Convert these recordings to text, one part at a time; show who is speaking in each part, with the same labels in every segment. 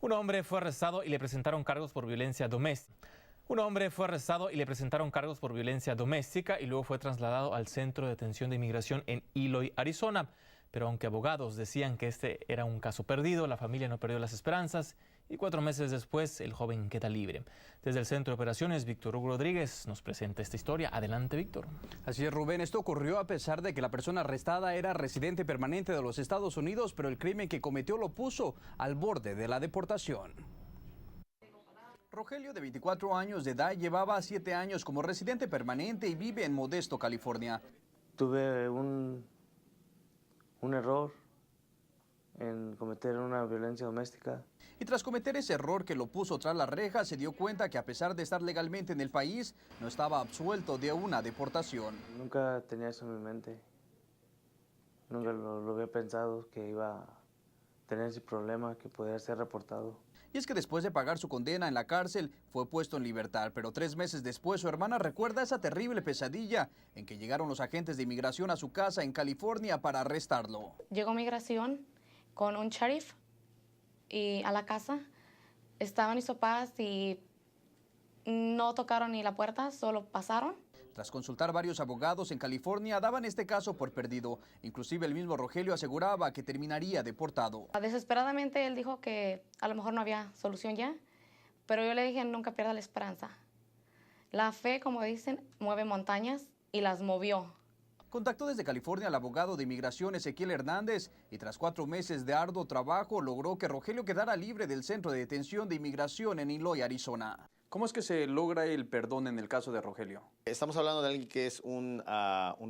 Speaker 1: Un hombre fue arrestado y le presentaron cargos por violencia doméstica. Y luego fue trasladado al centro de detención de inmigración en Eloy, Arizona. Pero aunque abogados decían que este era un caso perdido, la familia no perdió las esperanzas y 4 meses después el joven queda libre. Desde el centro de operaciones, Víctor Hugo Rodríguez nos presenta esta historia. Adelante, Víctor.
Speaker 2: Así es, Rubén. Esto ocurrió a pesar de que la persona arrestada era residente permanente de los Estados Unidos, pero el crimen que cometió lo puso al borde de la deportación. Rogelio, de 24 años de edad, llevaba 7 años como residente permanente y vive en Modesto, California.
Speaker 3: Tuve un error en cometer una violencia doméstica.
Speaker 2: Y tras cometer ese error que lo puso tras las rejas, se dio cuenta que a pesar de estar legalmente en el país, no estaba absuelto de una deportación.
Speaker 3: Nunca tenía eso en mi mente. Nunca lo había pensado que iba a tener ese problema, que podía ser reportado.
Speaker 2: Y es que después de pagar su condena en la cárcel, fue puesto en libertad, pero 3 meses después su hermana recuerda esa terrible pesadilla en que llegaron los agentes de inmigración a su casa en California para arrestarlo.
Speaker 4: Llegó migración con un sheriff y a la casa. Estaban mis papás y no tocaron ni la puerta, solo pasaron.
Speaker 2: Tras consultar varios abogados en California, daban este caso por perdido. Inclusive el mismo Rogelio aseguraba que terminaría deportado.
Speaker 4: Desesperadamente él dijo que a lo mejor no había solución ya, pero yo le dije nunca pierda la esperanza. La fe, como dicen, mueve montañas y las movió.
Speaker 2: Contactó desde California al abogado de inmigración Ezequiel Hernández y tras 4 meses de arduo trabajo logró que Rogelio quedara libre del centro de detención de inmigración en Eloy, Arizona. ¿Cómo es que se logra el perdón en el caso de Rogelio?
Speaker 5: Estamos hablando de alguien que es un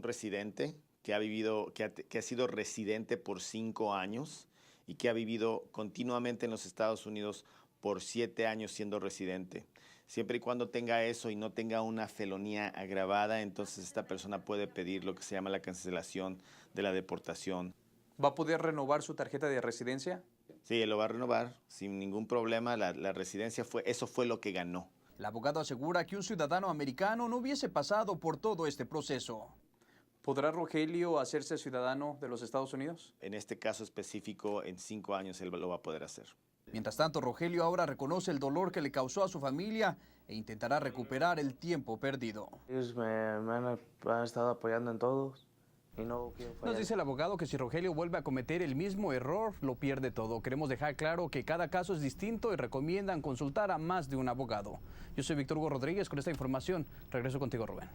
Speaker 5: residente, que ha sido residente por 5 años y que ha vivido continuamente en los Estados Unidos por 7 años siendo residente. Siempre y cuando tenga eso y no tenga una felonía agravada, entonces esta persona puede pedir lo que se llama la cancelación de la deportación.
Speaker 2: ¿Va a poder renovar su tarjeta de residencia?
Speaker 5: Sí, él lo va a renovar sin ningún problema. La residencia eso fue lo que ganó.
Speaker 2: El abogado asegura que un ciudadano americano no hubiese pasado por todo este proceso. ¿Podrá Rogelio hacerse ciudadano de los Estados Unidos?
Speaker 5: En este caso específico, en 5 años él lo va a poder hacer.
Speaker 2: Mientras tanto, Rogelio ahora reconoce el dolor que le causó a su familia e intentará recuperar el tiempo perdido.
Speaker 3: Ellos me han estado apoyando en todo y no quiero fallar.
Speaker 2: Nos dice el abogado que si Rogelio vuelve a cometer el mismo error, lo pierde todo. Queremos dejar claro que cada caso es distinto y recomiendan consultar a más de un abogado. Yo soy Víctor Hugo Rodríguez con esta información. Regreso contigo, Rubén.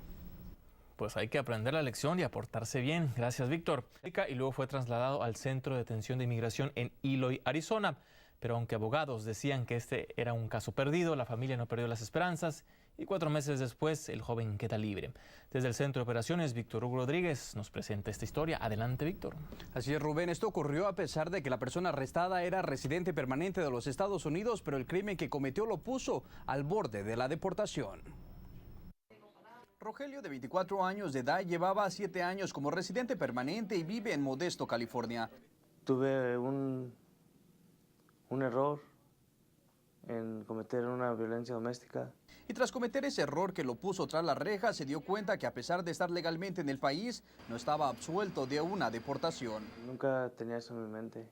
Speaker 1: Pues hay que aprender la lección y aportarse bien. Gracias, Víctor. Y luego fue trasladado al centro de detención de inmigración en Eloy, Arizona. Pero aunque abogados decían que este era un caso perdido, la familia no perdió las esperanzas y 4 meses después el joven queda libre. Desde el centro de operaciones, Víctor Hugo Rodríguez nos presenta esta historia. Adelante, Víctor.
Speaker 2: Así es, Rubén. Esto ocurrió a pesar de que la persona arrestada era residente permanente de los Estados Unidos, pero el crimen que cometió lo puso al borde de la deportación. Rogelio, de 24 años de edad, llevaba 7 años como residente permanente y vive en Modesto, California.
Speaker 3: Tuve un error en cometer una violencia doméstica.
Speaker 2: Y tras cometer ese error que lo puso tras las rejas, se dio cuenta que a pesar de estar legalmente en el país, no estaba absuelto de una deportación.
Speaker 3: Nunca tenía eso en mi mente.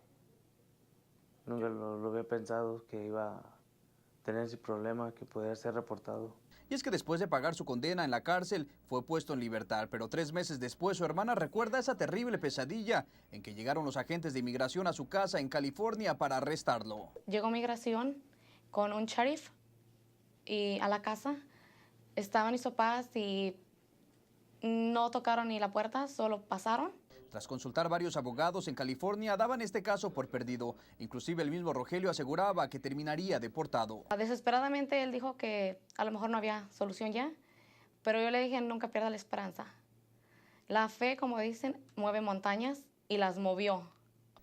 Speaker 3: Nunca lo había pensado que iba a tener ese problema, que podía ser reportado.
Speaker 2: Y es que después de pagar su condena en la cárcel, fue puesto en libertad, pero 3 meses después su hermana recuerda esa terrible pesadilla en que llegaron los agentes de inmigración a su casa en California para arrestarlo.
Speaker 4: Llegó migración con un sheriff y a la casa. Estaban mis papás y no tocaron ni la puerta, solo pasaron.
Speaker 2: Tras consultar varios abogados en California, daban este caso por perdido. Inclusive el mismo Rogelio aseguraba que terminaría deportado.
Speaker 4: Desesperadamente él dijo que a lo mejor no había solución ya, pero yo le dije nunca pierda la esperanza. La fe, como dicen, mueve montañas y las movió.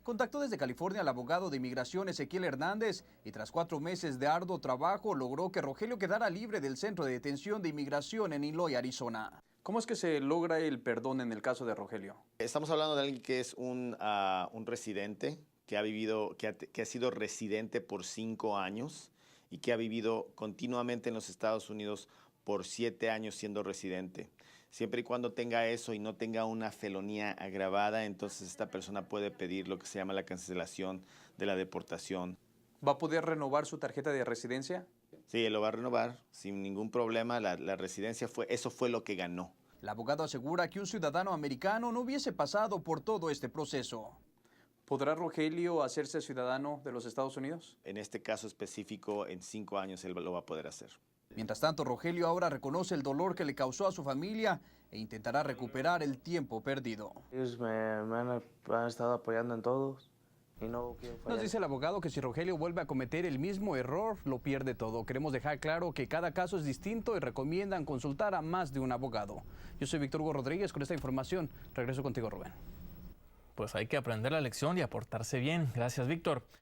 Speaker 2: Contactó desde California al abogado de inmigración Ezequiel Hernández y tras 4 meses de arduo trabajo logró que Rogelio quedara libre del centro de detención de inmigración en Eloy, Arizona. ¿Cómo es que se logra el perdón en el caso de Rogelio?
Speaker 5: Estamos hablando de alguien que es un residente, que ha sido residente por 5 años y que ha vivido continuamente en los Estados Unidos por 7 años siendo residente. Siempre y cuando tenga eso y no tenga una felonía agravada, entonces esta persona puede pedir lo que se llama la cancelación de la deportación.
Speaker 2: ¿Va a poder renovar su tarjeta de residencia?
Speaker 5: Sí, él lo va a renovar sin ningún problema. La residencia eso fue lo que ganó.
Speaker 2: El abogado asegura que un ciudadano americano no hubiese pasado por todo este proceso. ¿Podrá Rogelio hacerse ciudadano de los Estados Unidos?
Speaker 5: En este caso específico, en 5 años él lo va a poder hacer.
Speaker 2: Mientras tanto, Rogelio ahora reconoce el dolor que le causó a su familia e intentará recuperar el tiempo perdido.
Speaker 3: Ellos me han estado apoyando en todo y no quiero fallar.
Speaker 2: Nos dice el abogado que si Rogelio vuelve a cometer el mismo error, lo pierde todo. Queremos dejar claro que cada caso es distinto y recomiendan consultar a más de un abogado. Yo soy Víctor Hugo Rodríguez con esta información. Regreso contigo, Rubén.
Speaker 1: Pues hay que aprender la lección y aportarse bien. Gracias, Víctor.